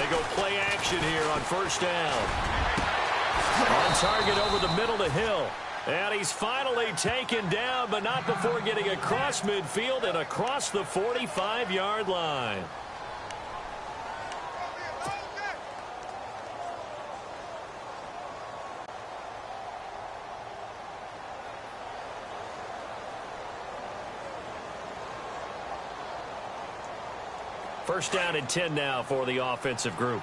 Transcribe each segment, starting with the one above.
go play action here on first down. On target over the middle to Hill. And he's finally taken down, but not before getting across midfield and across the 45-yard line. First down and 10 now for the offensive group.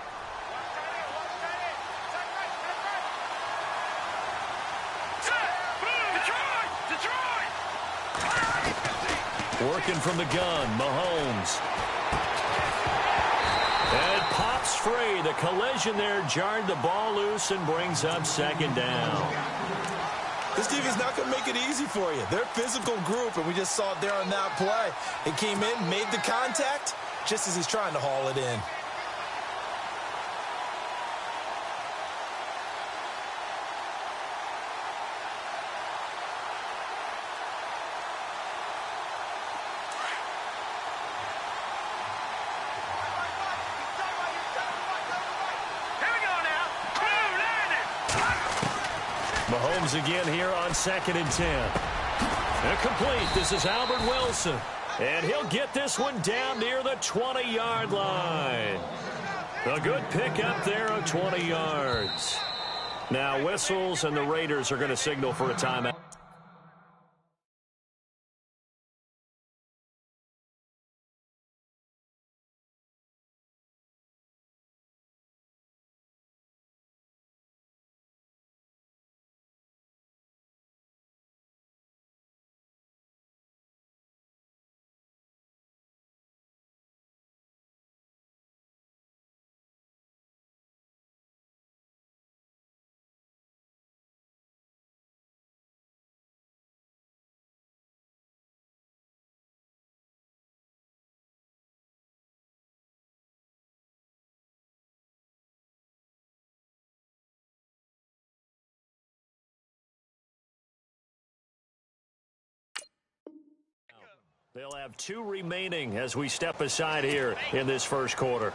Working from the gun, Mahomes. And pops free. The collision there jarred the ball loose and brings up second down. This defense not going to make it easy for you. They're a physical group, and we just saw it there on that play. It came in, made the contact, just as he's trying to haul it in. Mahomes again here on 2nd and 10. Incomplete. This is Albert Wilson. And he'll get this one down near the 20-yard line. A good pickup there of 20 yards. Now whistles, and the Raiders are going to signal for a timeout. They'll have 2 remaining as we step aside here in this first quarter.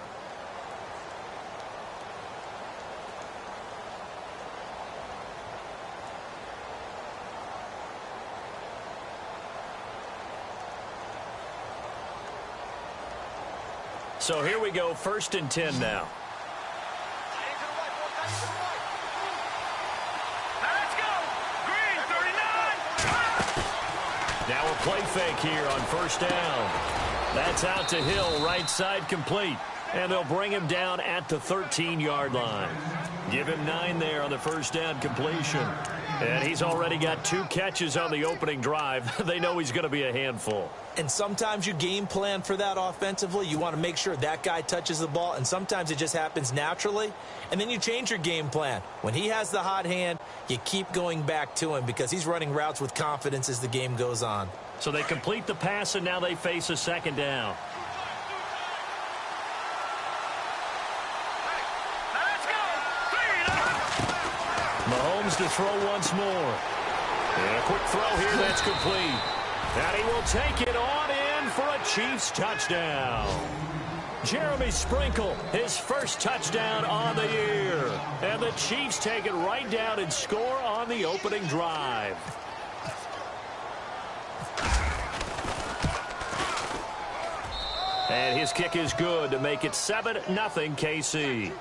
So here we go, 1st and 10 now. Now a play fake here on first down. That's out to Hill, right side complete. And they'll bring him down at the 13-yard line. Give him 9 there on the first down completion. And he's already got 2 catches on the opening drive. They know he's going to be a handful. And sometimes you game plan for that offensively. You want to make sure that guy touches the ball, and sometimes it just happens naturally. And then you change your game plan. When he has the hot hand, you keep going back to him because he's running routes with confidence as the game goes on. So they complete the pass, and now they face a second down. Mahomes to throw once more. And a quick throw here, that's complete. And he will take it on in for a Chiefs touchdown. Jeremy Sprinkle, his first touchdown on the year. And the Chiefs take it right down and score on the opening drive. And his kick is good to make it 7-0 KC.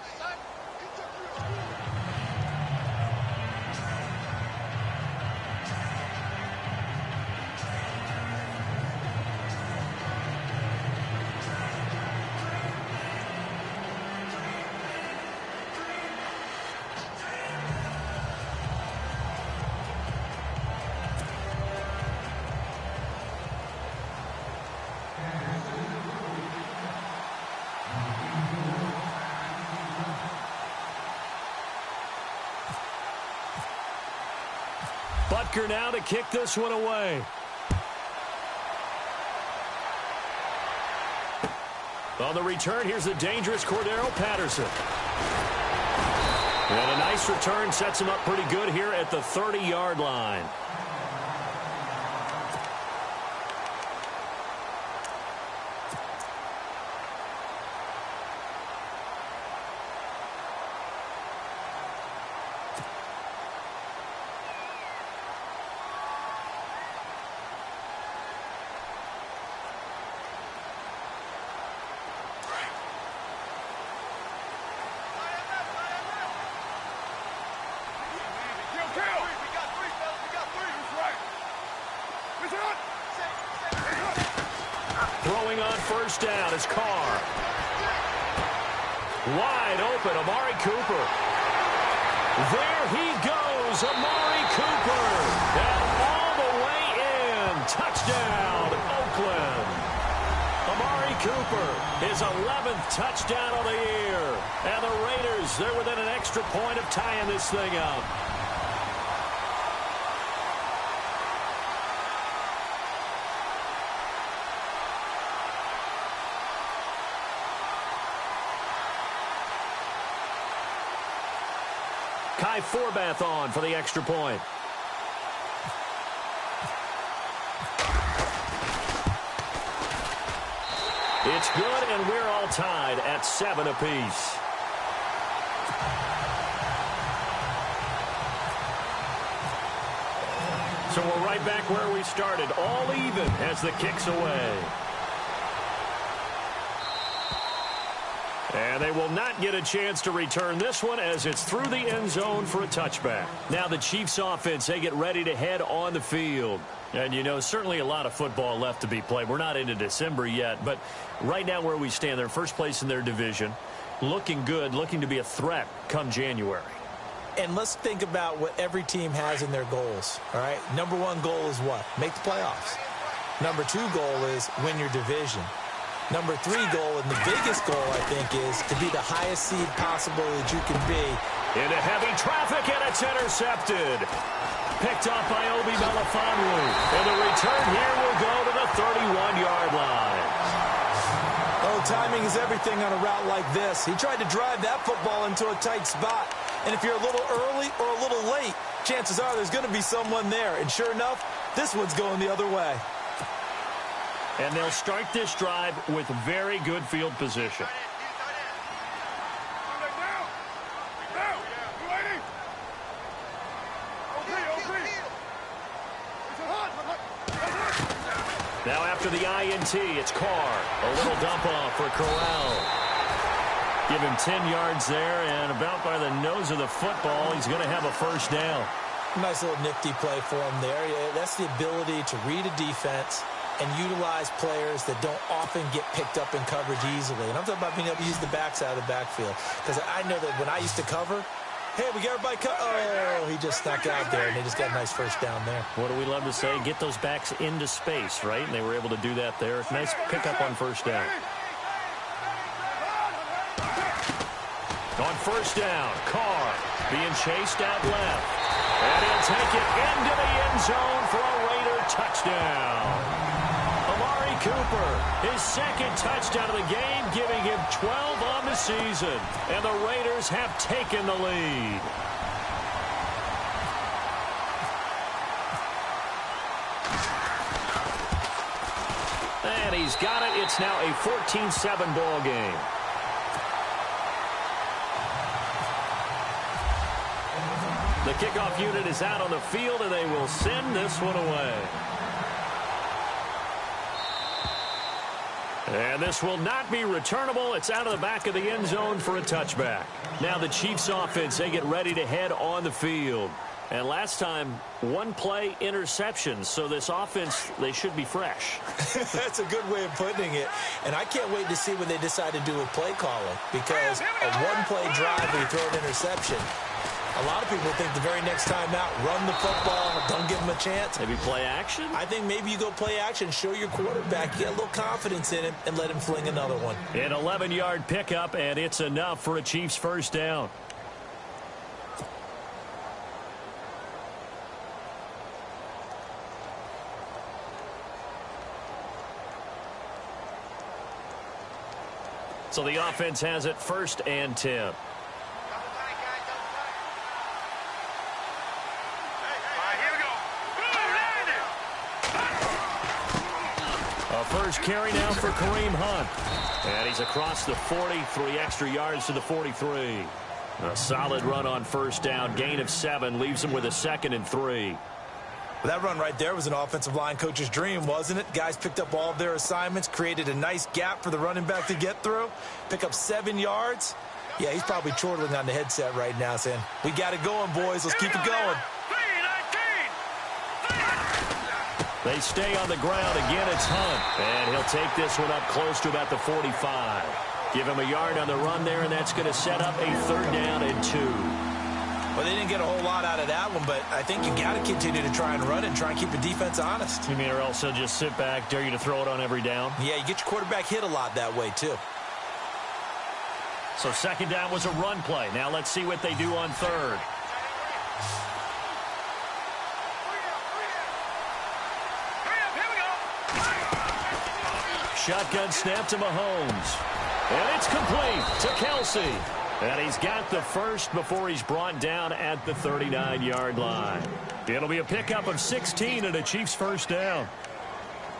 Butker now to kick this one away. On the return, here's the dangerous Cordero Patterson. And a nice return sets him up pretty good here at the 30-yard line. Throwing on first down is Carr. Wide open, Amari Cooper. There he goes, Amari Cooper. And all the way in. Touchdown, Oakland. Amari Cooper, his 11th touchdown of the year. And the Raiders, they're within an extra point of tying this thing up. Kai Forbath on for the extra point. It's good, and we're all tied at 7 apiece. So we're right back where we started, all even as the kick's away. And they will not get a chance to return this one as it's through the end zone for a touchback. Now the Chiefs offense, they get ready to head on the field. And, you know, certainly a lot of football left to be played. We're not into December yet, but right now where we stand, they're first place in their division. Looking good, looking to be a threat come January. And let's think about what every team has in their goals, all right? Number one goal is what? Make the playoffs. Number two goal is win your division. Number three goal, and the biggest goal, I think, is to be the highest seed possible that you can be. Into heavy traffic, and it's intercepted. Picked off by Obi Melifonwu. And the return here will go to the 31-yard line. Oh, timing is everything on a route like this. He tried to drive that football into a tight spot. And if you're a little early or a little late, chances are there's going to be someone there. And sure enough, this one's going the other way. And they'll start this drive with very good field position. Now after the INT, it's Carr. A little dump off for Corral. Give him 10 yards there, and about by the nose of the football, he's going to have a first down. Nice little nifty play for him there. Yeah, that's the ability to read a defense and utilize players that don't often get picked up in coverage easily. And I'm talking about being able to use the backside of the backfield. Because I know that when I used to cover, hey, we got everybody oh, he just snuck out there, and they just got a nice first down there. What do we love to say? Get those backs into space, right? And they were able to do that there. Nice pickup on first down. On first down, Carr being chased out left. And he'll take it into the end zone for a Raider touchdown. Amari Cooper, his second touchdown of the game, giving him 12 on the season. And the Raiders have taken the lead. And he's got it. It's now a 14-7 ball game. The kickoff unit is out on the field, and they will send this one away. And this will not be returnable. It's out of the back of the end zone for a touchback. Now the Chiefs offense, they get ready to head on the field. And last time, one play interception. So this offense, they should be fresh. That's a good way of putting it. And I can't wait to see what they decide to do with play calling. Because a one-play drive where you throw an interception, a lot of people think the very next time out, run the football, don't give them a chance. Maybe play action? I think maybe you go play action, show your quarterback, get a little confidence in him, and let him fling another one. An 11-yard pickup, and it's enough for a Chiefs first down. So the offense has it 1st and 10. First carry now for Kareem Hunt. And he's across the 40, 3 extra yards to the 43. A solid run on first down. Gain of 7 leaves him with a 2nd and 3. Well, that run right there was an offensive line coach's dream, wasn't it? Guys picked up all of their assignments, created a nice gap for the running back to get through, pick up 7 yards. Yeah, he's probably chortling on the headset right now saying, we got it going, boys. Let's keep it going. They stay on the ground. Again, it's Hunt. And he'll take this one up close to about the 45. Give him a yard on the run there, and that's going to set up a 3rd down and 2. Well, they didn't get a whole lot out of that one, but I think you got to continue to try and run it and try and keep the defense honest. You mean or else they'll just sit back, dare you to throw it on every down? Yeah, you get your quarterback hit a lot that way, too. So 2nd down was a run play. Now let's see what they do on 3rd. Shotgun snap to Mahomes. And it's complete to Kelsey. And he's got the first before he's brought down at the 39-yard line. It'll be a pickup of 16 and a Chiefs 1st down.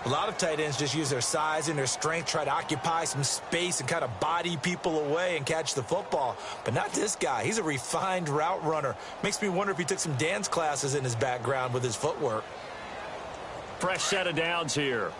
A lot of tight ends just use their size and their strength, try to occupy some space and kind of body people away and catch the football. But not this guy. He's a refined route runner. Makes me wonder if he took some dance classes in his background with his footwork. Fresh set of downs here.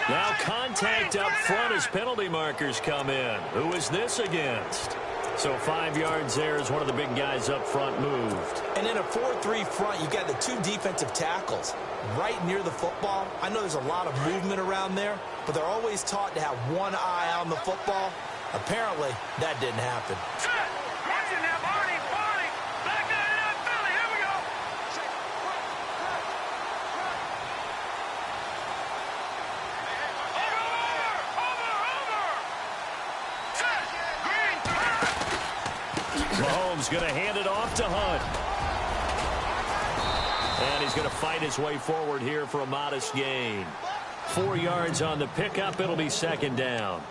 Now contact up front as penalty markers come in. Who is this against? So 5 yards there as one of the big guys up front moved. And in a 4-3 front, you got the 2 defensive tackles right near the football. I know there's a lot of movement around there, but they're always taught to have one eye on the football. Apparently, that didn't happen. Mahomes going to hand it off to Hunt. And he's going to fight his way forward here for a modest gain. 4 yards on the pickup. It'll be 2nd down.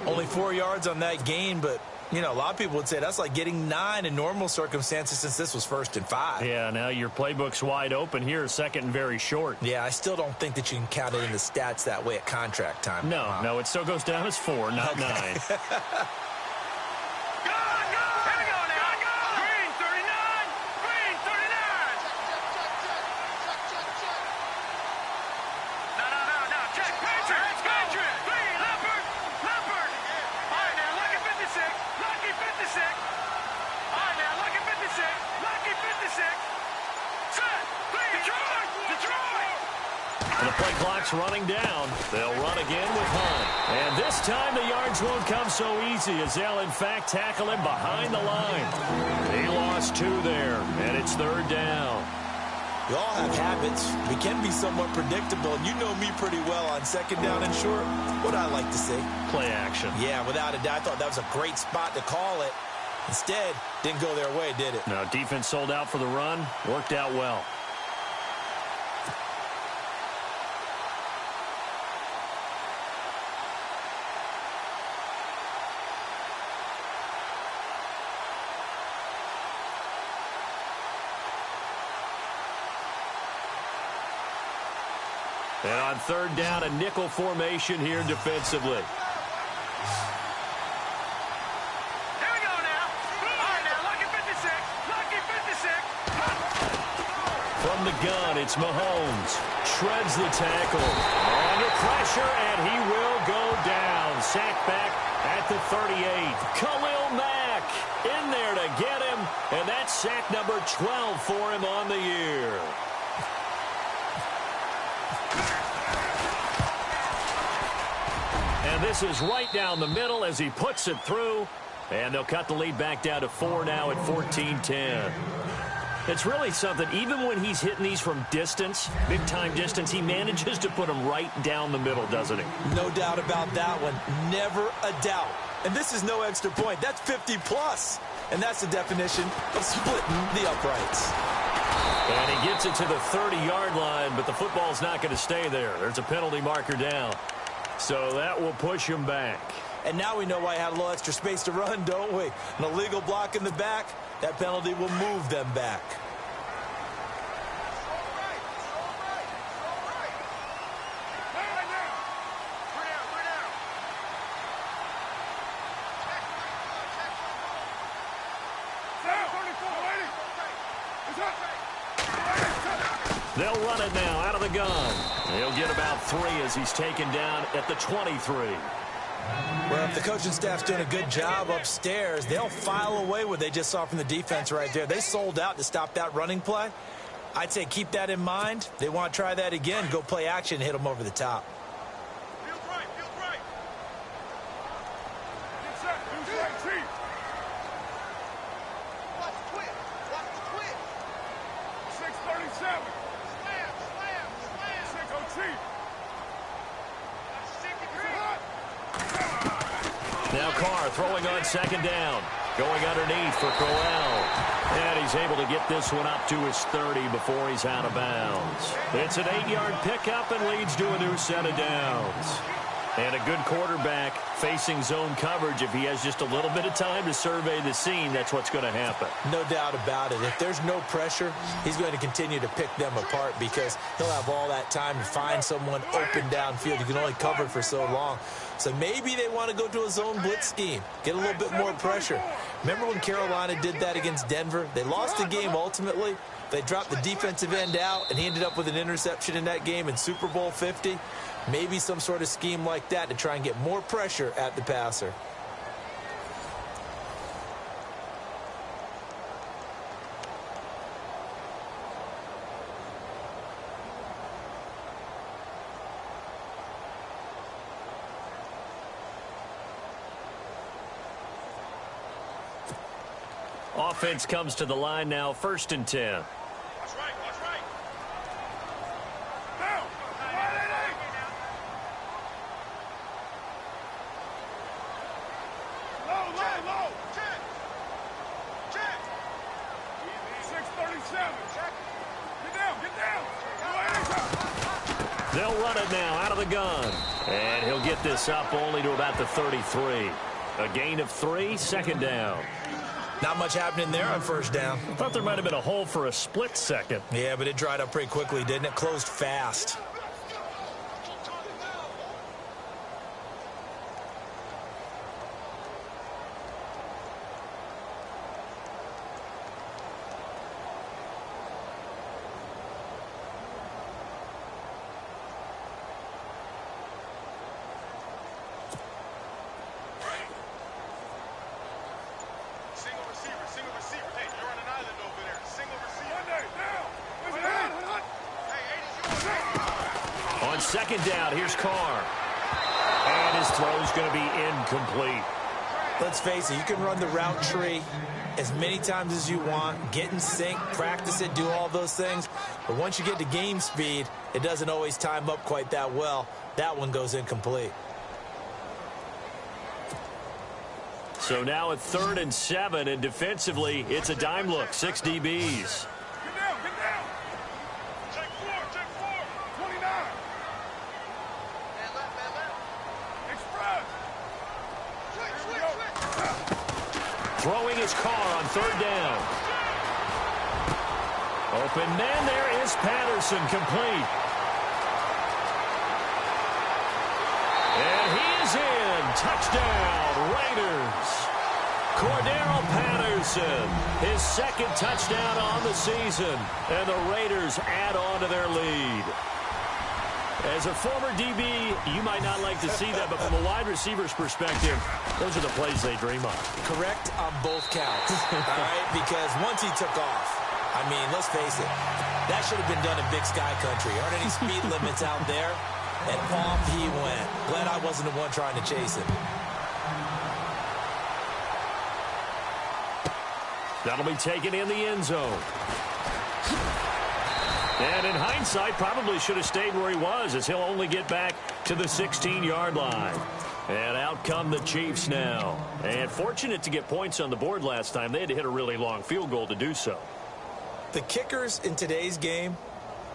Only 4 yards on that gain, but, you know, a lot of people would say that's like getting 9 in normal circumstances since this was 1st and 5. Yeah, now your playbook's wide open here, 2nd and very short. Yeah, I still don't think that you can count it in the stats that way at contract time. No, it still goes down as 4, not 9. The play clock's running down. They'll run again with Hunt. And this time the yards won't come so easy as they'll, in fact, tackle him behind the line. He lost 2 there, and it's 3rd down. We all have habits. We can be somewhat predictable, and you know me pretty well on 2nd down and short. What I like to see? Play action. Yeah, without a doubt. I thought that was a great spot to call it. Instead, didn't go their way, did it? No, defense sold out for the run. Worked out well. And on 3rd down, a nickel formation here defensively. From the gun, it's Mahomes. Shreds the tackle. Under pressure, and he will go down. Sacked back at the 38. Khalil Mack in there to get him, and that's sack number 12 for him on the year. And this is right down the middle as he puts it through. And they'll cut the lead back down to 4 now at 14-10. It's really something. Even when he's hitting these from distance, big-time distance, he manages to put them right down the middle, doesn't he? No doubt about that one. Never a doubt. And this is no extra point. That's 50-plus. And that's the definition of splitting the uprights. And he gets it to the 30-yard line, but the football's not going to stay there. There's a penalty marker down. So that will push him back. And now we know why he had a little extra space to run, don't we? An illegal block in the back, that penalty will move them back. They'll run it now out of the gun. He'll get about 3 as he's taken down at the 23. Well, if the coaching staff's doing a good job upstairs, they'll file away what they just saw from the defense right there. They sold out to stop that running play. I'd say keep that in mind. They want to try that again, go play action, hit them over the top. Feels right, feels right. Get set, feels right, Chief. Watch the twitch, watch the twitch. 637. Slam, slam, slam. Sicko Chief. Now Carr throwing on second down. Going underneath for Crowell. And he's able to get this one up to his 30 before he's out of bounds. It's an 8-yard pickup and leads to a new set of downs. And a good quarterback facing zone coverage. If he has just a little bit of time to survey the scene, that's what's going to happen. No doubt about it. If there's no pressure, he's going to continue to pick them apart because he'll have all that time to find someone open downfield. You can only cover for so long. So maybe they want to go to a zone blitz scheme, get a little bit more pressure. Remember when Carolina did that against Denver? They lost the game ultimately. They dropped the defensive end out, and he ended up with an interception in that game in Super Bowl 50. Maybe some sort of scheme like that to try and get more pressure at the passer. Offense comes to the line now, 1st and 10. Watch right, watch right. Down. Low. Check. 637. Get down. They'll run it now out of the gun. And he'll get this up only to about the 33. A gain of 3, 2nd down. Not much happening there on 1st down. I thought there might have been a hole for a split second. Yeah, but it dried up pretty quickly, didn't it? Closed fast. Single receiver. Hey, you're on an island over there. Single receiver. Down. On 2nd down, here's Carr. And his throw's going to be incomplete. Let's face it, you can run the route tree as many times as you want, get in sync, practice it, do all those things. But once you get to game speed, it doesn't always time up quite that well. That one goes incomplete. So now at 3rd and 7, and defensively, it's a dime look, 6 DBs. Get down. Check 4. 29. Man left. Express. Switch. Throwing his Carr on 3rd down. Open man, there is Patterson, complete. And he is in. Touchdown, Raiders. Cordero Patterson, his 2nd touchdown on the season. And the Raiders add on to their lead. As a former DB, you might not like to see that, but from a wide receiver's perspective, those are the plays they dream of. Correct on both counts, all right? Because once he took off, I mean, let's face it, that should have been done in Big Sky Country. Aren't any speed limits out there? And off he went. Glad I wasn't the one trying to chase him. That'll be taken in the end zone. And in hindsight, probably should have stayed where he was, as he'll only get back to the 16-yard line. And out come the Chiefs now. And fortunate to get points on the board last time. They had to hit a really long field goal to do so. The kickers in today's game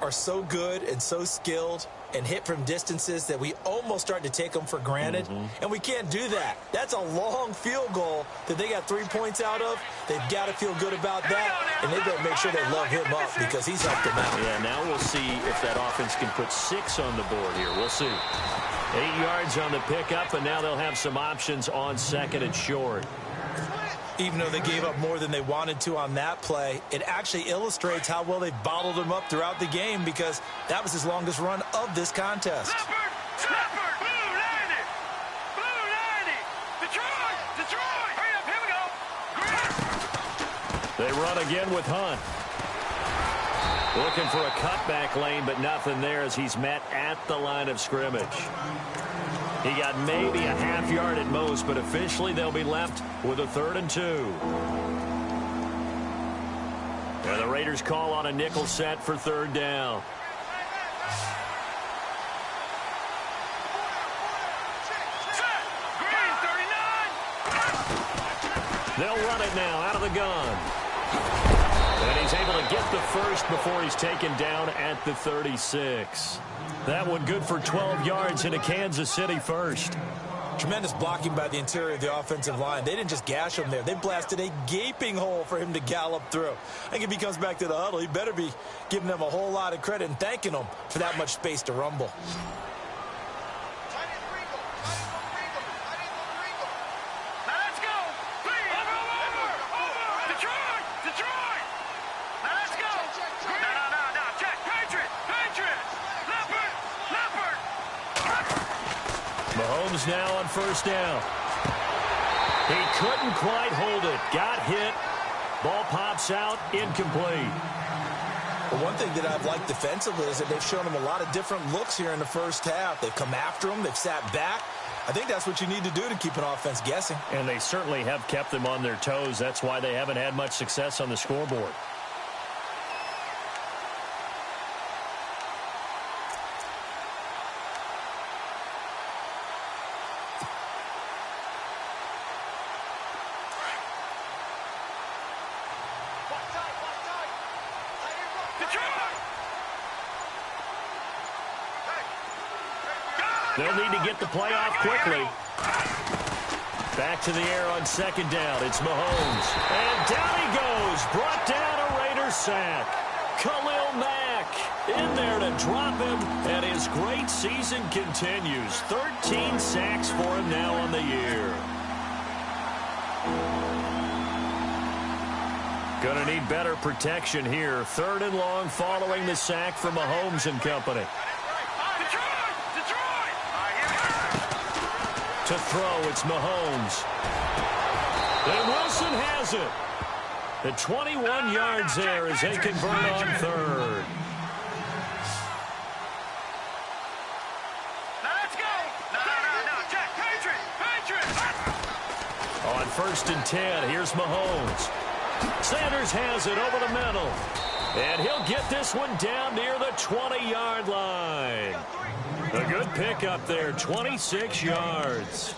are so good and so skilled and hit from distances that we almost start to take them for granted. And we can't do that. That's a long field goal that they got 3 points out of. They've got to feel good about that, and they better make sure they love him up because he's helped them out. Yeah, now we'll see if that offense can put 6 on the board here. We'll see. 8 yards on the pickup, and now they'll have some options on 2nd and short. Even though they gave up more than they wanted to on that play, it actually illustrates how well they bottled him up throughout the game because that was his longest run of this contest. They run again with Hunt. Looking for a cutback lane, but nothing there as he's met at the line of scrimmage. He got maybe a half yard at most, but officially they'll be left with a 3rd and 2. And the Raiders call on a nickel set for 3rd down. They'll run it now out of the gun. And he's able to get the first before he's taken down at the 36. That one good for 12 yards into Kansas City first. Tremendous blocking by the interior of the offensive line. They didn't just gash him there. They blasted a gaping hole for him to gallop through. I think if he comes back to the huddle, he better be giving them a whole lot of credit and thanking them for that much space to rumble. Mahomes now on 1st down. He couldn't quite hold it. Got hit. Ball pops out. Incomplete. Well, one thing that I've liked defensively is that they've shown him a lot of different looks here in the first half. They've come after him. They've sat back. I think that's what you need to do to keep an offense guessing. And they certainly have kept them on their toes. That's why they haven't had much success on the scoreboard. They'll need to get the play off quickly. Back to the air on 2nd down. It's Mahomes. And down he goes. Brought down a Raider sack. Khalil Mack in there to drop him. And his great season continues. 13 sacks for him now on the year. Gonna need better protection here. 3rd and long following the sack from Mahomes and company. To throw, it's Mahomes. And Wilson has it. The 21 yards there as they convert on 3rd. Let's go. No, Jack, Patriots. On 1st and 10, here's Mahomes. Sanders has it over the middle. And he'll get this one down near the 20-yard line. A good pickup there, 26 yards.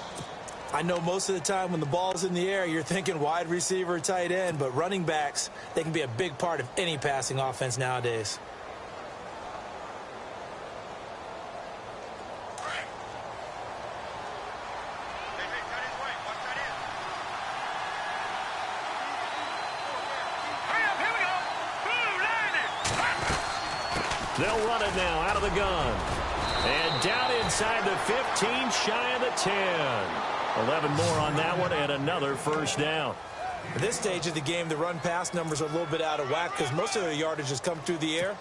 I know most of the time when the ball's in the air, you're thinking wide receiver, tight end, but running backs, they can be a big part of any passing offense nowadays. They'll run it now out of the gun. And down inside the 15, shy of the 10. 11 more on that one and another 1st down. At this stage of the game, the run-pass numbers are a little bit out of whack because most of their yardage has come through the air.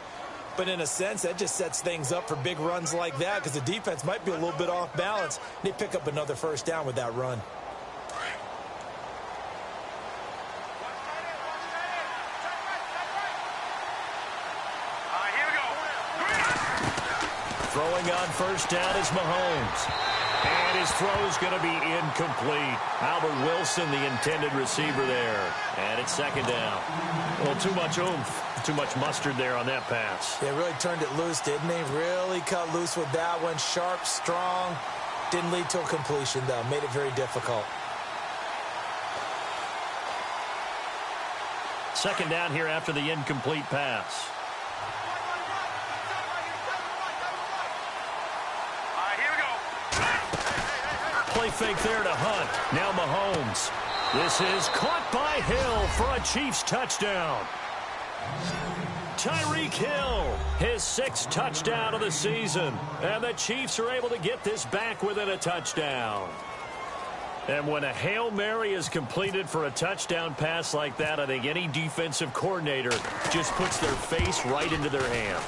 But in a sense, that just sets things up for big runs like that because the defense might be a little bit off balance. They pick up another 1st down with that run. Throwing on 1st down is Mahomes. And his throw's going to be incomplete. Albert Wilson, the intended receiver there. And it's 2nd down. A little too much oomph, too much mustard there on that pass. They really turned it loose, didn't they? Really cut loose with that one. Sharp, strong. Didn't lead to a completion, though. Made it very difficult. 2nd down here after the incomplete pass. Play fake there to Hunt. Now Mahomes. This is caught by Hill for a Chiefs touchdown. Tyreek Hill, his 6th touchdown of the season. And the Chiefs are able to get this back within a touchdown. And when a Hail Mary is completed for a touchdown pass like that, I think any defensive coordinator just puts their face right into their hands.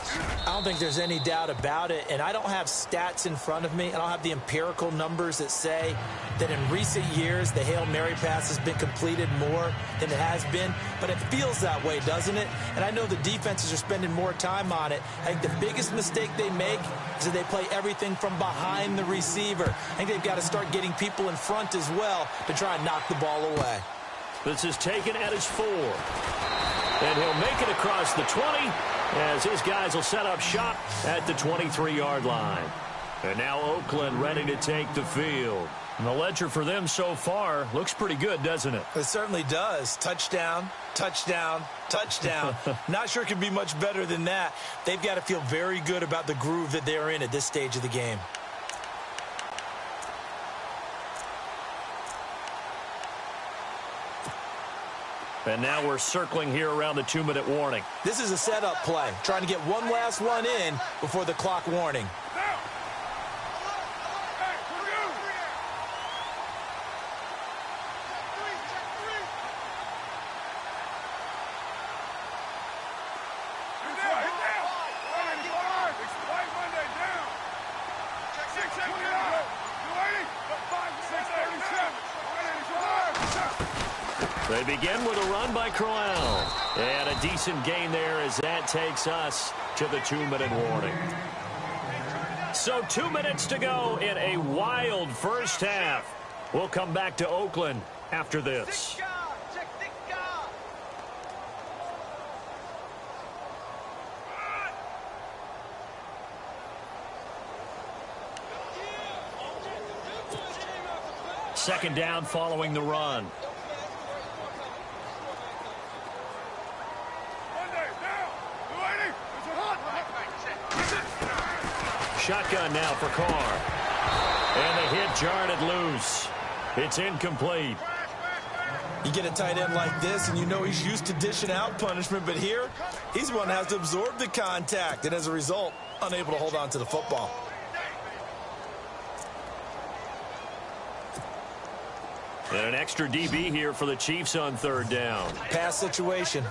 I don't think there's any doubt about it, and I don't have stats in front of me. I don't have the empirical numbers that say that in recent years the Hail Mary pass has been completed more than it has been, but it feels that way, doesn't it? And I know the defenses are spending more time on it. I think the biggest mistake they make is that they play everything from behind the receiver. I think they've got to start getting people in front as well to try and knock the ball away. This is taken at his 4. And he'll make it across the 20 as his guys will set up shop at the 23-yard line. And now Oakland ready to take the field. And the ledger for them so far looks pretty good, doesn't it? It certainly does. Touchdown, touchdown, touchdown. Not sure it can be much better than that. They've got to feel very good about the groove that they're in at this stage of the game. And now we're circling here around the 2-minute warning. This is a setup play, trying to get one last one in before the clock warning. They begin with a run by Crowell. And a decent gain there as that takes us to the 2-minute warning. So 2 minutes to go in a wild first half. We'll come back to Oakland after this. Second down following the run. Shotgun now for Carr. And the hit jarred it loose. It's incomplete. You get a tight end like this, and you know he's used to dishing out punishment, but here, he's the one that has to absorb the contact, and as a result, unable to hold on to the football. And an extra DB here for the Chiefs on third down. Pass situation.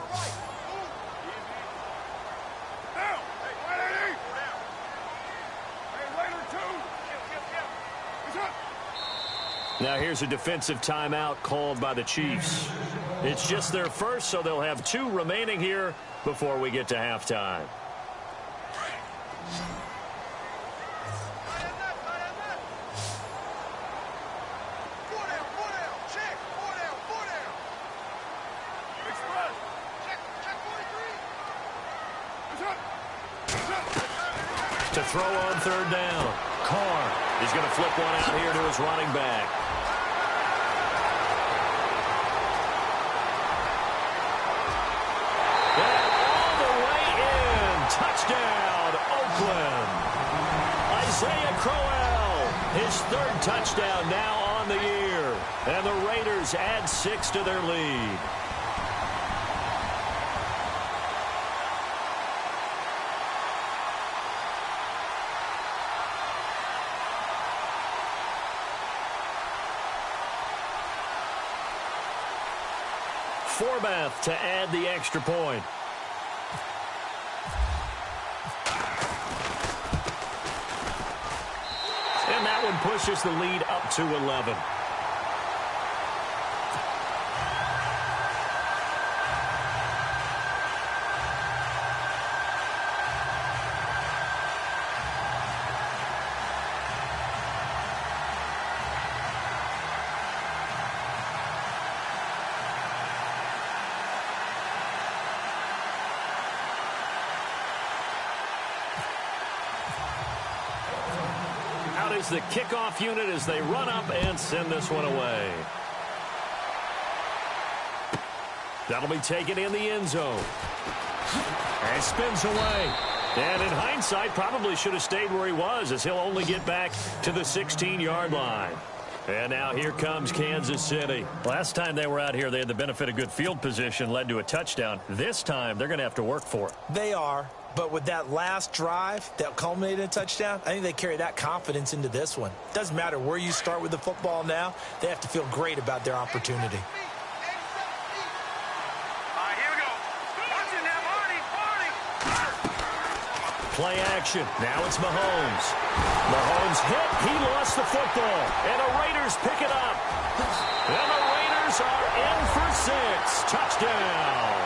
Now here's a defensive timeout called by the Chiefs. It's just their first, so they'll have 2 remaining here before we get to halftime. To throw on third down. Carr is going to flip one out here to his running back. Touchdown, Oakland. Isaiah Crowell, his 3rd touchdown now on the year. And the Raiders add 6 to their lead. Forbath to add the extra point. And that one pushes the lead up to 11. Is the kickoff unit as they run up and send this one away. That'll be taken in the end zone. And spins away. And in hindsight, probably should have stayed where he was, as he'll only get back to the 16-yard line. And now here comes Kansas City. Last time they were out here, they had the benefit of good field position, led to a touchdown. This time, they're going to have to work for it. They are. But with that last drive that culminated in a touchdown, I think they carry that confidence into this one. Doesn't matter where you start with the football now. They have to feel great about their opportunity. Play action. Now it's Mahomes. Mahomes hit. He lost the football. And the Raiders pick it up. And the Raiders are in for 6. Touchdown.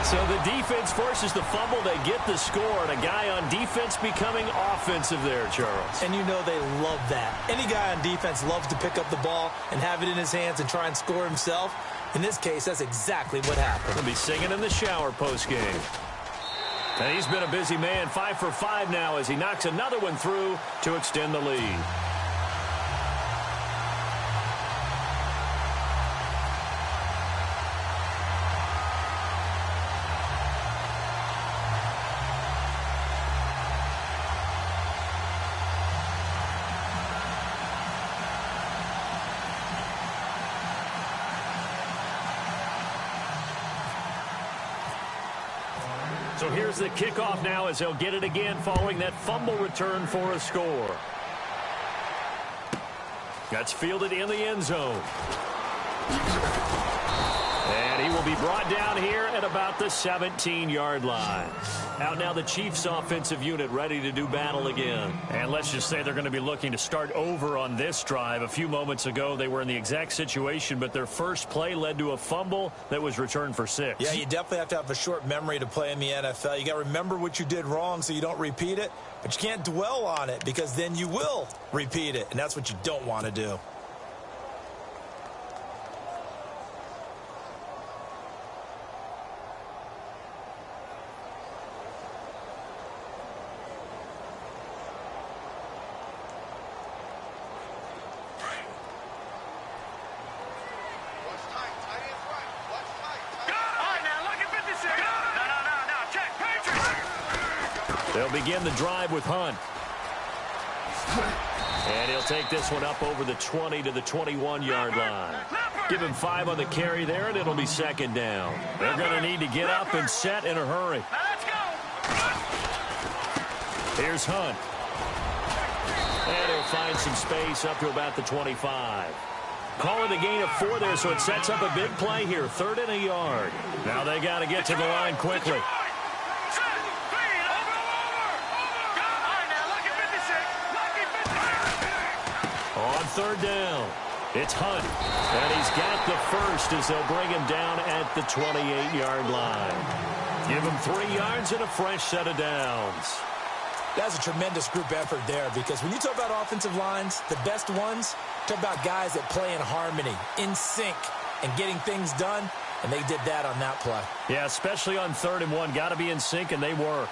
So the defense forces the fumble. They get the score. And a guy on defense becoming offensive there, Charles. And you know they love that. Any guy on defense loves to pick up the ball and have it in his hands and try and score himself. In this case, that's exactly what happened. He'll be singing in the shower postgame. And he's been a busy man, 5 for 5 now as he knocks another one through to extend the lead. So here's the kickoff now as they'll get it again following that fumble return for a score. That's fielded in the end zone. And he will be brought down here at about the 17-yard line. Out now the Chiefs offensive unit ready to do battle again. And let's just say they're going to be looking to start over on this drive. A few moments ago they were in the exact situation, but their first play led to a fumble that was returned for 6. Yeah, you definitely have to have a short memory to play in the NFL. You got to remember what you did wrong so you don't repeat it, but you can't dwell on it because then you will repeat it, and that's what you don't want to do. They'll begin the drive with Hunt. And he'll take this one up over the 20 to the 21-yard line. Give him 5 on the carry there, and it'll be second down. They're going to need to get up and set in a hurry. Here's Hunt. And he'll find some space up to about the 25. Call it a gain of 4 there, so it sets up a big play here. 3rd and a yard. Now they got to get to the line quickly. On 3rd down, it's Hunt. And he's got the first as they'll bring him down at the 28-yard line. Give him 3 yards and a fresh set of downs. That's a tremendous group effort there because when you talk about offensive lines, the best ones, talk about guys that play in harmony, in sync, and getting things done, and they did that on that play. Yeah, especially on 3rd and 1. Got to be in sync, and they were.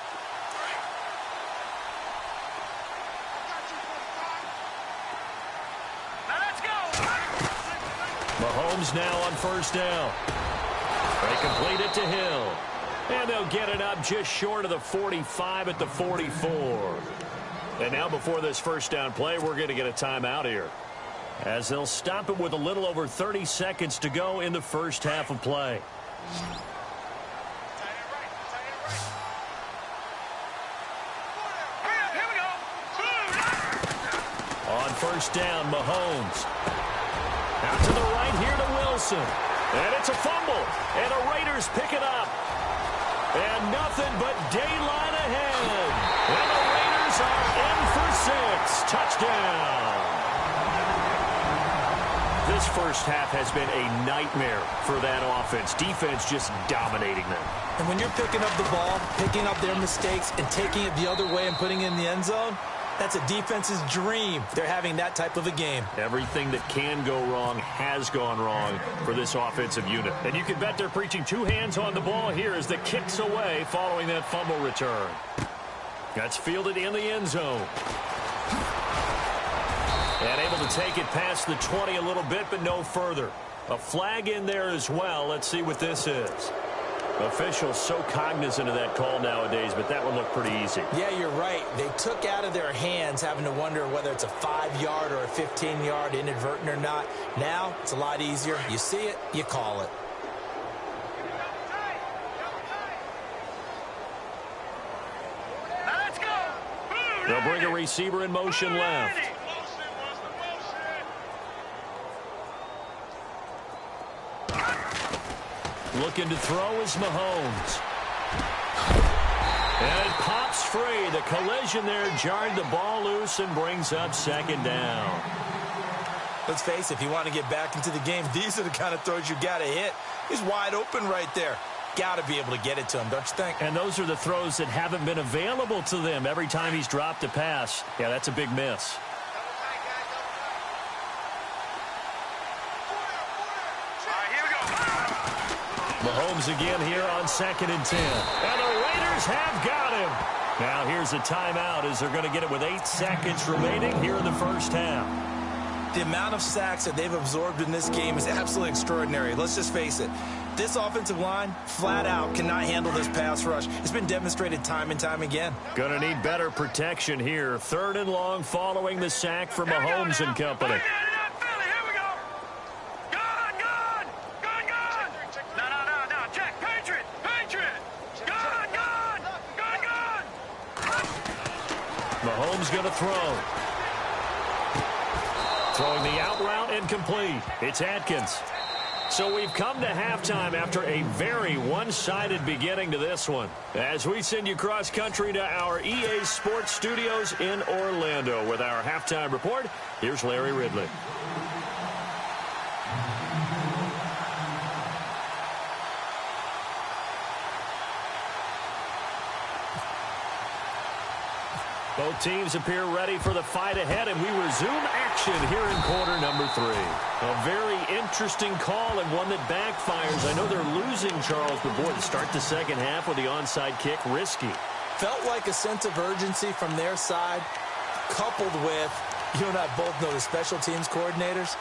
Mahomes now on 1st down. They complete it to Hill. And they'll get it up just short of the 45 at the 44. And now before this first down play, we're going to get a timeout here, as they'll stop it with a little over 30 seconds to go in the first half of play. On 1st down, Mahomes. Out to the right here to Wilson. And it's a fumble. And the Raiders pick it up. And nothing but daylight ahead. And the Raiders are in for 6. Touchdown. This first half has been a nightmare for that offense. Defense just dominating them. And when you're picking up the ball, picking up their mistakes, and taking it the other way and putting it in the end zone, that's a defense's dream. They're having that type of a game. Everything that can go wrong has gone wrong for this offensive unit. And you can bet they're preaching 2 hands on the ball here as the kick's away following that fumble return. That's fielded in the end zone. And able to take it past the 20 a little bit, but no further. A flag in there as well. Let's see what this is. Officials so cognizant of that call nowadays, but that one looked pretty easy. Yeah, you're right. They took out of their hands having to wonder whether it's a 5-yard or a 15-yard inadvertent or not. Now, it's a lot easier. You see it, you call it. They'll bring a receiver in motion left. Looking to throw is Mahomes. And it pops free. The collision there jarred the ball loose and brings up second down. Let's face it, if you want to get back into the game, these are the kind of throws you got to hit. He's wide open right there. Got to be able to get it to him, don't you think? And those are the throws that haven't been available to them every time he's dropped a pass. Yeah, that's a big miss. Mahomes again here on 2nd and 10. And the Raiders have got him. Now here's a timeout as they're going to get it with 8 seconds remaining here in the first half. The amount of sacks that they've absorbed in this game is absolutely extraordinary. Let's just face it. This offensive line, flat out, cannot handle this pass rush. It's been demonstrated time and time again. Going to need better protection here. 3rd and long following the sack for Mahomes and company. Mahomes going to throw. Throwing the out route incomplete. It's Atkins. So we've come to halftime after a very one-sided beginning to this one. As we send you cross-country to our EA Sports Studios in Orlando with our halftime report, here's Larry Ridley. Both teams appear ready for the fight ahead, and we resume action here in quarter number 3. A very interesting call and one that backfires. I know they're losing, Charles, but boy, to start the second half with the onside kick, risky. Felt like a sense of urgency from their side, coupled with, you and I both know the special teams coordinators.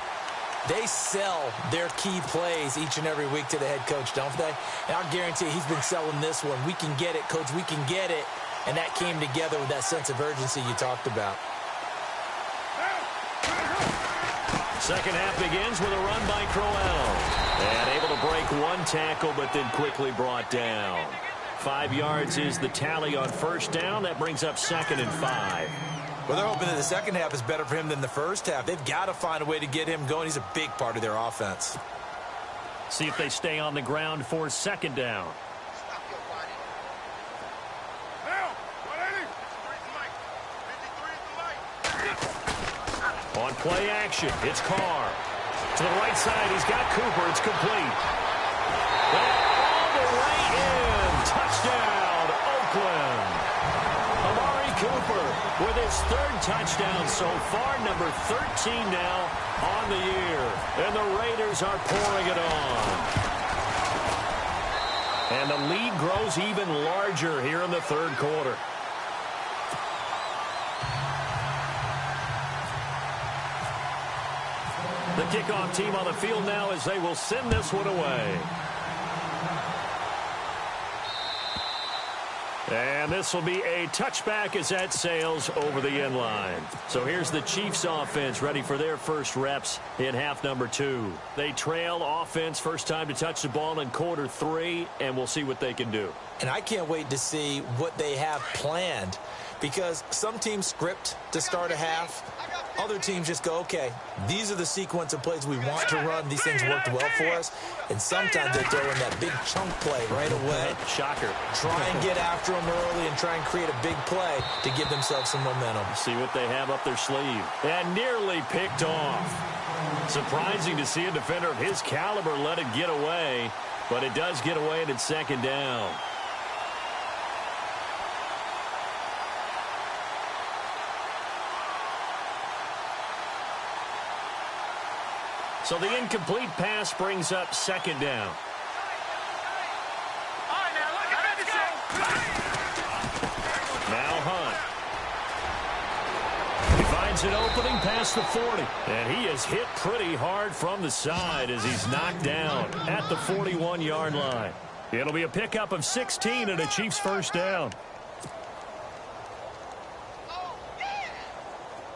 They sell their key plays each and every week to the head coach, don't they? And I'll guarantee he's been selling this one. We can get it, coach, we can get it. And that came together with that sense of urgency you talked about. Second half begins with a run by Crowell. And able to break one tackle, but then quickly brought down. 5 yards is the tally on first down. That brings up 2nd and 5. Well, they're hoping that the second half is better for him than the first half. They've got to find a way to get him going. He's a big part of their offense. See if they stay on the ground for 2nd down. On play action, it's Carr. To the right side, he's got Cooper. It's complete. All the way in. Touchdown, Oakland. Amari Cooper with his 3rd touchdown so far, number 13 now on the year. And the Raiders are pouring it on. And the lead grows even larger here in the 3rd quarter. The kickoff team on the field now as they will send this one away. And this will be a touchback as that sails over the end line. So here's the Chiefs offense ready for their first reps in half number 2. They trail offense, first time to touch the ball in quarter 3, and we'll see what they can do. And I can't wait to see what they have planned, because some teams script to start a half. Other teams just go, okay, these are the sequence of plays we want to run. These things worked well for us. And sometimes they throw in that big chunk play right away. Shocker. Try and get after them early and try and create a big play to give themselves some momentum. See what they have up their sleeve. And nearly picked off. Surprising to see a defender of his caliber let it get away. But it does get away and it's 2nd down. So the incomplete pass brings up 2nd down. Now Hunt. He finds an opening past the 40. And he is hit pretty hard from the side as he's knocked down at the 41-yard line. It'll be a pickup of 16 and a Chiefs first down.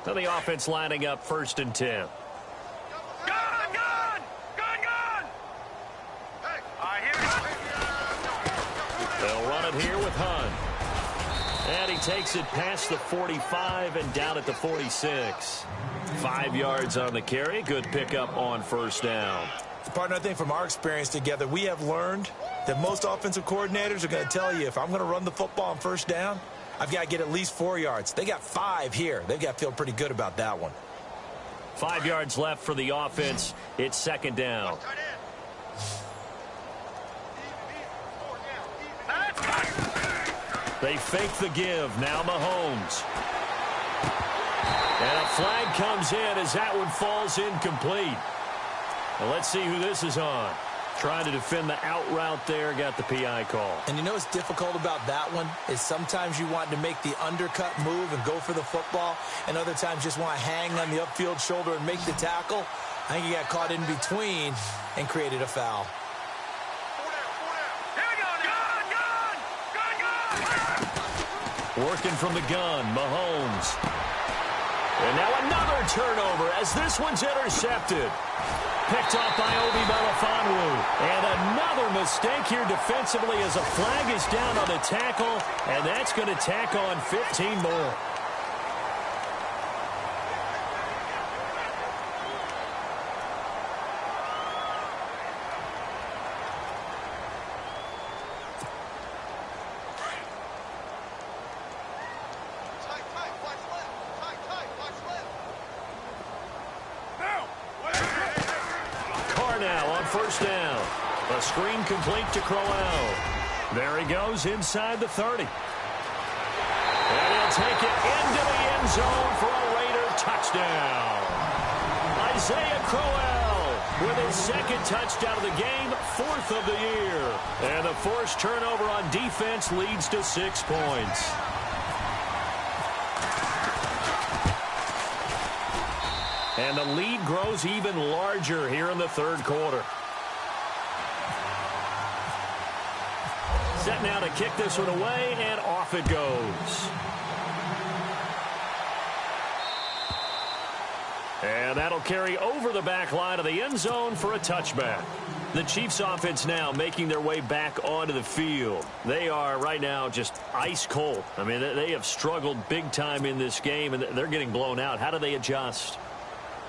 So the offense lining up 1st and 10. They'll run it here with Hunt. And he takes it past the 45 and down at the 46. 5 yards on the carry. Good pickup on first down. Partner, I think from our experience together, we have learned that most offensive coordinators are going to tell you, if I'm going to run the football on first down, I've got to get at least 4 yards. They got 5 here. They've got to feel pretty good about that one. 5 yards left for the offense. It's second down. They fake the give. Now Mahomes. And a flag comes in as that one falls incomplete. Well, let's see who this is on. Trying to defend the out route there. Got the PI call. And you know what's difficult about that one is sometimes you want to make the undercut move and go for the football, and other times just want to hang on the upfield shoulder and make the tackle. I think he got caught in between and created a foul. Working from the gun, Mahomes. And now another turnover as this one's intercepted. Picked off by Obi Melifonwu. And another mistake here defensively as a flag is down on the tackle. And that's going to tack on 15 more. First down. A screen complete to Crowell. There he goes inside the 30. And he'll take it into the end zone for a Raider touchdown. Isaiah Crowell with his second touchdown of the game, 4th of the year. And the forced turnover on defense leads to 6 points. And the lead grows even larger here in the third quarter. Set now to kick this one away, and off it goes. And that'll carry over the back line of the end zone for a touchback. The Chiefs offense now making their way back onto the field. They are right now just ice cold. I mean, they have struggled big time in this game, and they're getting blown out. How do they adjust?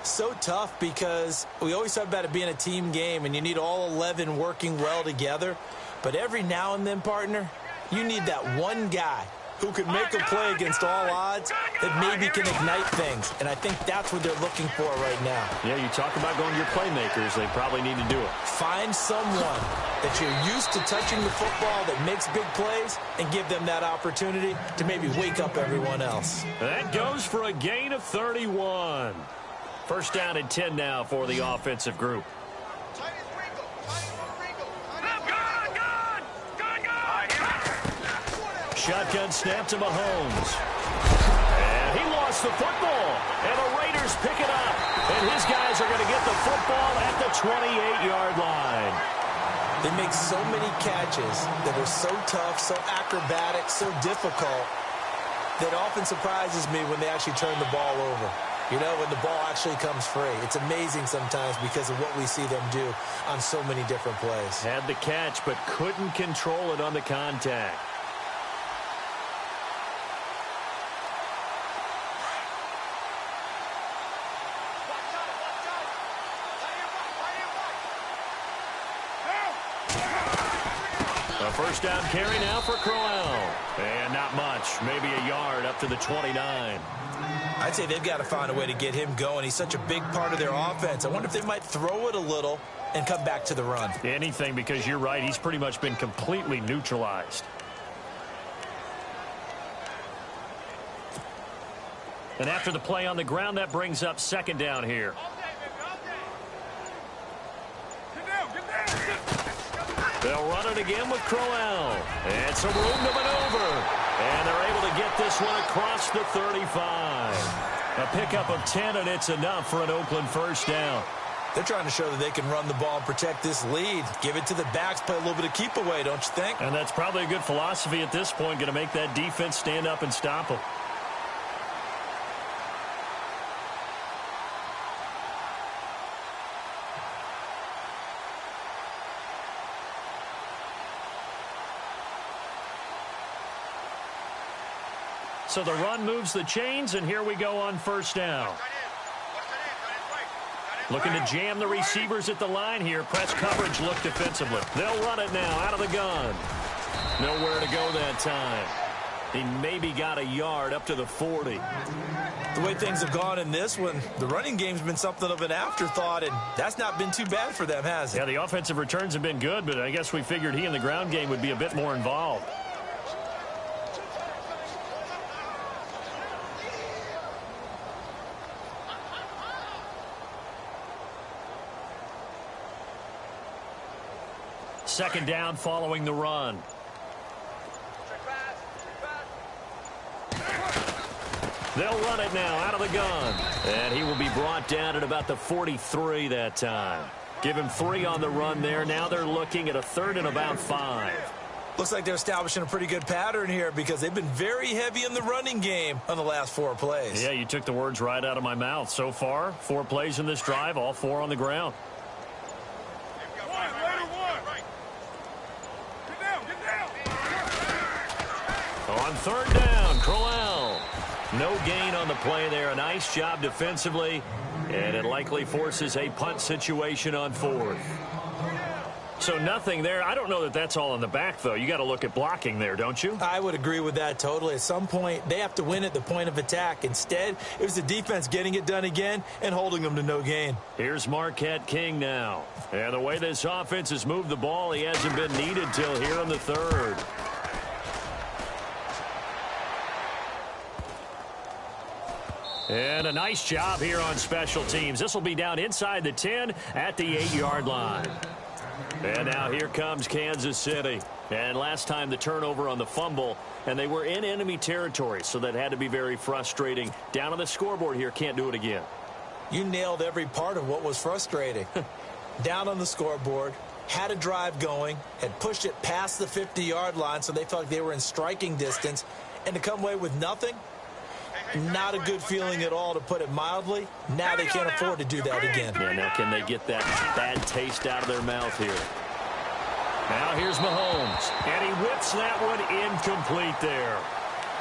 So tough because we always talk about it being a team game, and you need all 11 working well together. But every now and then, partner, you need that one guy who can make a play against all odds that maybe can ignite things. And I think that's what they're looking for right now. Yeah, you talk about going to your playmakers. They probably need to do it. Find someone that you're used to touching the football that makes big plays and give them that opportunity to maybe wake up everyone else. That goes for a gain of 31. First down and 10 now for the offensive group. Shotgun snap to Mahomes. And he lost the football. And the Raiders pick it up. And his guys are going to get the football at the 28-yard line. They make so many catches that are so tough, so acrobatic, so difficult, that often surprises me when they actually turn the ball over. You know, when the ball actually comes free. It's amazing sometimes because of what we see them do on so many different plays. Had the catch, but couldn't control it on the contact. A first down carry now for Crowell. And not much. Maybe a yard up to the 29. I'd say they've got to find a way to get him going. He's such a big part of their offense. I wonder if they might throw it a little and come back to the run. Anything, because you're right. He's pretty much been completely neutralized. And after the play on the ground, that brings up second down here. They'll run it again with Crowell. And some room to maneuver. And they're able to get this one across the 35. A pickup of 10, and it's enough for an Oakland first down. They're trying to show that they can run the ball and protect this lead. Give it to the backs, play a little bit of keep away, don't you think? And that's probably a good philosophy at this point, going to make that defense stand up and stop them. So the run moves the chains, and here we go on first down. Looking to jam the receivers at the line here. Press coverage look defensively. They'll run it now out of the gun. Nowhere to go that time. He maybe got a yard up to the 40. The way things have gone in this one, the running game's been something of an afterthought, and that's not been too bad for them, has it? Yeah, the offensive returns have been good, but I guess we figured he in the ground game would be a bit more involved. Second down following the run. They'll run it now out of the gun. And he will be brought down at about the 43 that time. Give him 3 on the run there. Now they're looking at a 3rd and about 5. Looks like they're establishing a pretty good pattern here because they've been very heavy in the running game on the last 4 plays. Yeah, you took the words right out of my mouth. So far, 4 plays in this drive, all 4 on the ground. On 3rd down, Crowell. No gain on the play there. A nice job defensively, and it likely forces a punt situation on 4th. So nothing there. I don't know that that's all in the back, though. You got to look at blocking there, don't you? I would agree with that totally. At some point, they have to win at the point of attack. Instead, it was the defense getting it done again and holding them to no gain. Here's Marquette King now. And the way this offense has moved the ball, he hasn't been needed till here in the 3rd. And a nice job here on special teams. This will be down inside the 10 at the 8-yard line. And now here comes Kansas City. And last time the turnover on the fumble, and they were in enemy territory, so that had to be very frustrating. Down on the scoreboard here, can't do it again. You nailed every part of what was frustrating. Down on the scoreboard, had a drive going, had pushed it past the 50-yard line, so they felt like they were in striking distance, and to come away with nothing, not a good feeling at all, to put it mildly. Now they can't afford to do that again. Yeah, now can they get that bad taste out of their mouth here? Now here's Mahomes, and he whips that one incomplete there.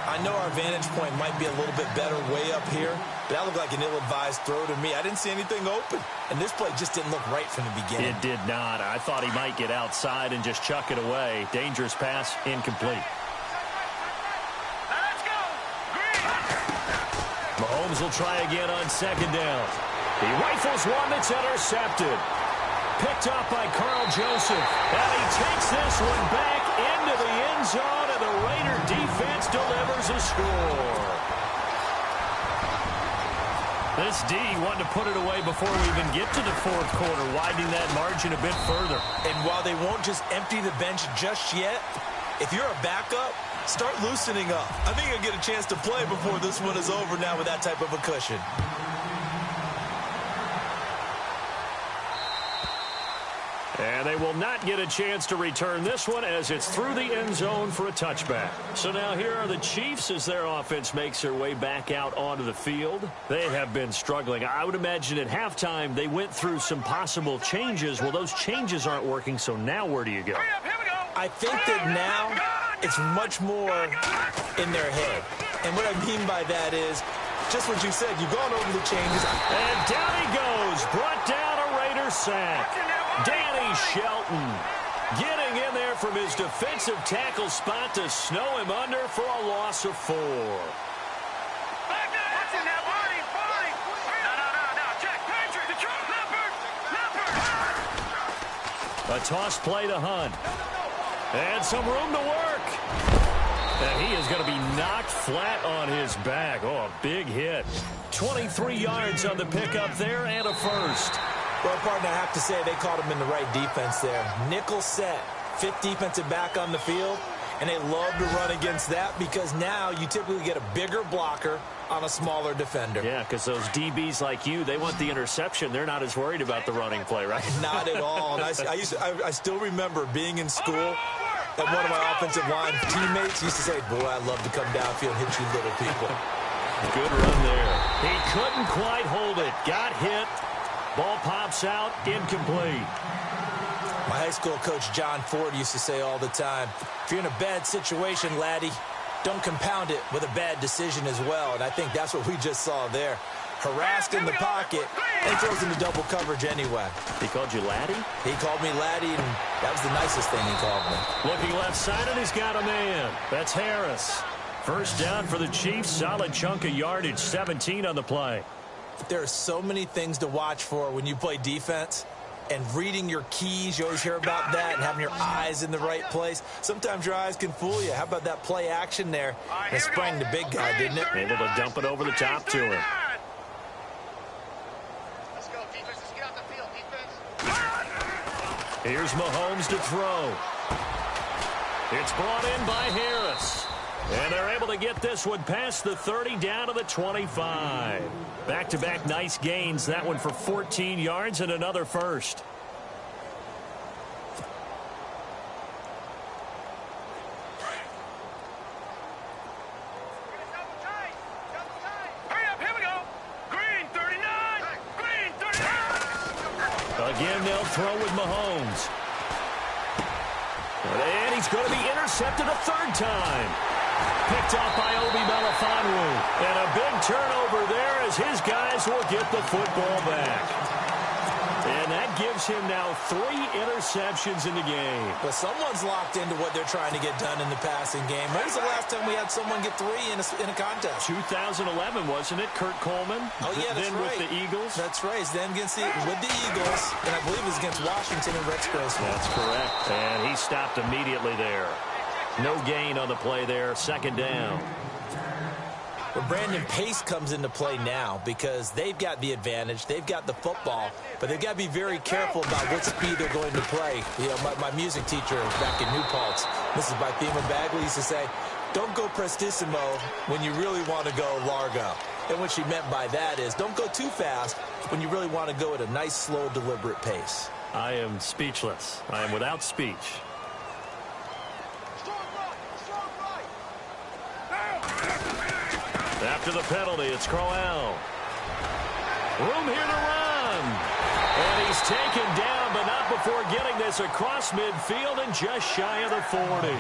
I know our vantage point might be a little bit better way up here, but that looked like an ill-advised throw to me. I didn't see anything open, and this play just didn't look right from the beginning. It did not. I thought he might get outside and just chuck it away. Dangerous pass, incomplete. Mahomes will try again on 2nd down. He rifles one that's intercepted. Picked up by Carl Joseph. And he takes this one back into the end zone, and the Raider defense delivers a score. This D wanted to put it away before we even get to the 4th quarter, widening that margin a bit further. And while they won't just empty the bench just yet, if you're a backup, start loosening up. I think you'll get a chance to play before this one is over now with that type of a cushion. And they will not get a chance to return this one as it's through the end zone for a touchback. So now here are the Chiefs as their offense makes their way back out onto the field. They have been struggling. I would imagine at halftime they went through some possible changes. Well, those changes aren't working, so now where do you go? I think that now it's much more in their head. And what I mean by that is just what you said. You've gone over the changes. And down he goes. Brought down a Raider sack. Danny Shelton getting in there from his defensive tackle spot to snow him under for a loss of 4. A toss play to Hunt. And some room to work. And he is going to be knocked flat on his back. Oh, a big hit. 23 yards on the pickup there and a first. Well, partner, I have to say they caught him in the right defense there. Nickel set, 5th defensive back on the field, and they love to run against that because now you typically get a bigger blocker on a smaller defender. Yeah, because those DBs like you, they want the interception. They're not as worried about the running play, right? Not at all. And I still remember being in school, and one of my offensive line teammates used to say, boy, I love to come downfield and hit you little people. Good run there. He couldn't quite hold it. Got hit. Ball pops out, incomplete. My high school coach, John Ford, used to say all the time, if you're in a bad situation, laddie, don't compound it with a bad decision as well. And I think that's what we just saw there. Harassed in the pocket and throws into double coverage anyway. He called you laddie? He called me laddie, and that was the nicest thing he called me. Looking left side, and he's got a man. That's Harris. First down for the Chiefs. Solid chunk of yardage, 17 on the play. There are so many things to watch for when you play defense. And reading your keys, you always hear about that, and having your eyes in the right place. Sometimes your eyes can fool you. How about that play action there? And it sprang the big guy, didn't it? Able to dump it over the top to him. Let's go, defense. Let's get out the field, defense. Here's Mahomes to throw. It's brought in by Harris. And they're able to get this one past the 30 down to the 25. Back-to-back nice gains. That one for 14 yards and another first. Hurry up, here we go. Green 39. Green 39. Again, they'll throw with Mahomes. And he's going to be intercepted a third time. Picked off by Obi Melifonwu. And a big turnover there as his guys will get the football back. And that gives him now 3 interceptions in the game. But someone's locked into what they're trying to get done in the passing game. When was the last time we had someone get 3 in a contest? 2011, wasn't it? Kurt Coleman. Oh, yeah, that's then right. with the Eagles. That's right. Then with the Eagles, and I believe it was against Washington and Rex Grossman. That's correct. And he stopped immediately there. No gain on the play there. Second down. But Brandon, pace comes into play now because they've got the advantage. They've got the football, but they've got to be very careful about what speed they're going to play. You know, my music teacher back in New Paltz, Mrs. Bythema Bagley, used to say, don't go prestissimo when you really want to go largo. And what she meant by that is don't go too fast when you really want to go at a nice, slow, deliberate pace. I am speechless. I am without speech. After the penalty, it's Crowell. Room here to run. And he's taken down, but not before getting this across midfield and just shy of the 40.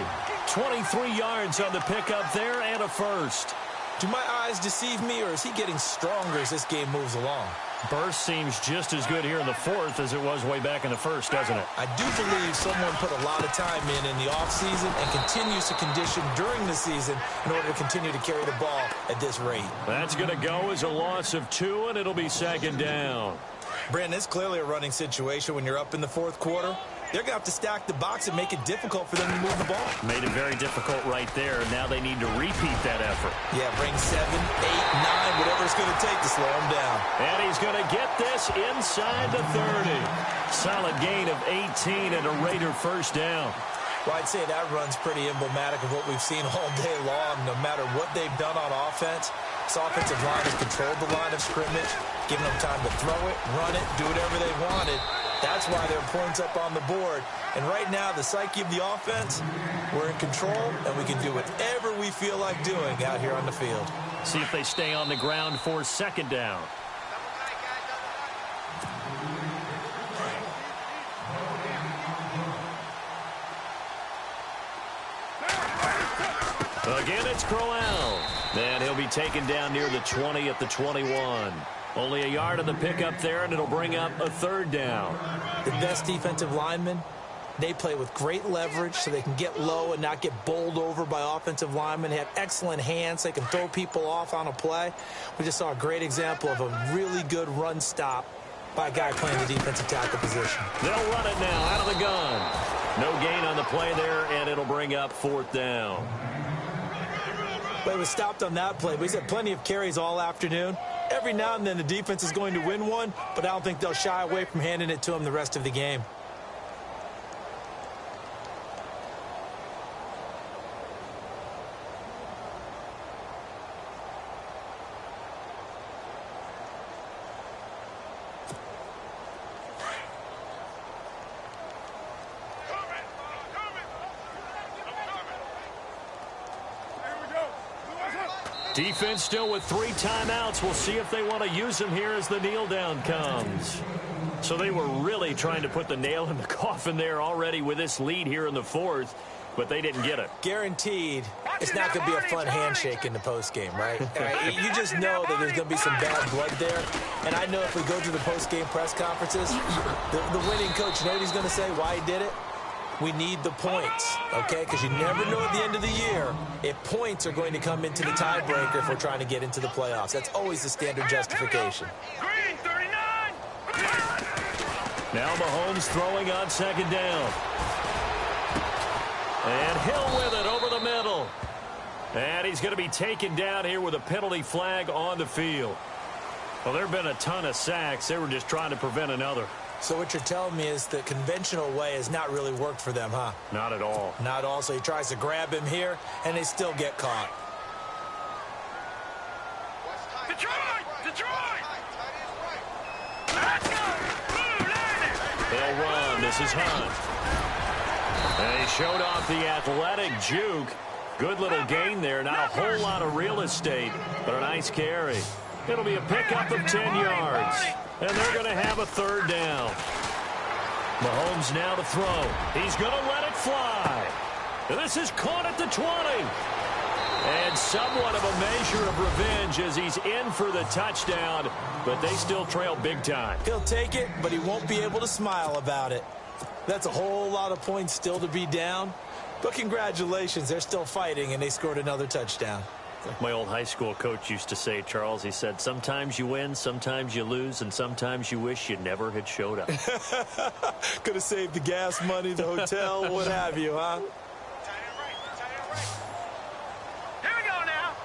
23 yards on the pickup there and a first. Do my eyes deceive me, or is he getting stronger as this game moves along? Burst seems just as good here in the fourth as it was way back in the first, doesn't it? I do believe someone put a lot of time in the offseason and continues to condition during the season in order to continue to carry the ball at this rate. That's going to go as a loss of 2, and it'll be second down. Brandon, it's clearly a running situation when you're up in the fourth quarter. They're going to have to stack the box and make it difficult for them to move the ball. Made it very difficult right there. Now they need to repeat that effort. Yeah, bring 7, 8, 9, whatever it's going to take to slow him down. And he's going to get this inside the 30. Solid gain of 18 and a Raider first down. Well, I'd say that run's pretty emblematic of what we've seen all day long. No matter what they've done on offense, this offensive line has controlled the line of scrimmage, giving them time to throw it, run it, do whatever they wanted. That's why there are points up on the board. And right now, the psyche of the offense, we're in control, and we can do whatever we feel like doing out here on the field. See if they stay on the ground for second down. Again, it's Crowell. And he'll be taken down near the 20 at the 21. Only a yard on the pickup there, and it'll bring up a third down. The best defensive linemen, they play with great leverage so they can get low and not get bowled over by offensive linemen. They have excellent hands. They can throw people off on a play. We just saw a great example of a really good run stop by a guy playing the defensive tackle position. They'll run it now out of the gun. No gain on the play there, and it'll bring up fourth down. But it was stopped on that play. He's had plenty of carries all afternoon. Every now and then the defense is going to win one, but I don't think they'll shy away from handing it to him the rest of the game. Defense still with 3 timeouts. We'll see if they want to use them here as the kneel down comes. So they were really trying to put the nail in the coffin there already with this lead here in the fourth. but they didn't get it. Guaranteed, it's not going to be a fun handshake in the postgame, right? You just know that there's going to be some bad blood there. And I know if we go to the postgame press conferences, the winning coach, you know what he's going to say, why he did it? We need the points, okay? Because you never know at the end of the year if points are going to come into the tiebreaker if we're trying to get into the playoffs. That's always the standard justification. Green, 39. Now Mahomes throwing on second down. And Hill with it over the middle. And he's going to be taken down here with a penalty flag on the field. Well, there have been a ton of sacks. They were just trying to prevent another. So what you're telling me is the conventional way has not really worked for them, huh? Not at all. Not at all. So he tries to grab him here, and they still get caught. Detroit! Detroit! They'll run. This is Hunt. And he showed off the athletic juke. Good little gain there. Not a whole lot of real estate, but a nice carry. It'll be a pickup of 10 yards. And they're going to have a third down. Mahomes now to throw. He's going to let it fly. This is caught at the 20. And somewhat of a measure of revenge as he's in for the touchdown, but they still trail big time. He'll take it, but he won't be able to smile about it. That's a whole lot of points still to be down. But congratulations, they're still fighting, and they scored another touchdown. Like my old high school coach used to say, Charles, he said, sometimes you win, sometimes you lose, and sometimes you wish you never had showed up. Could have saved the gas money, the hotel, what have you, huh? Here we go now.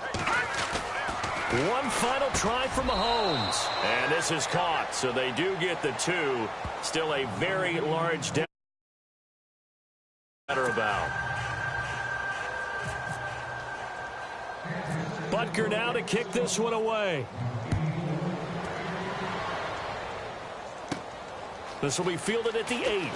One final try for Mahomes. And this is caught, so they do get the 2. Still a very large down. About. Butker now to kick this one away. This will be fielded at the 8.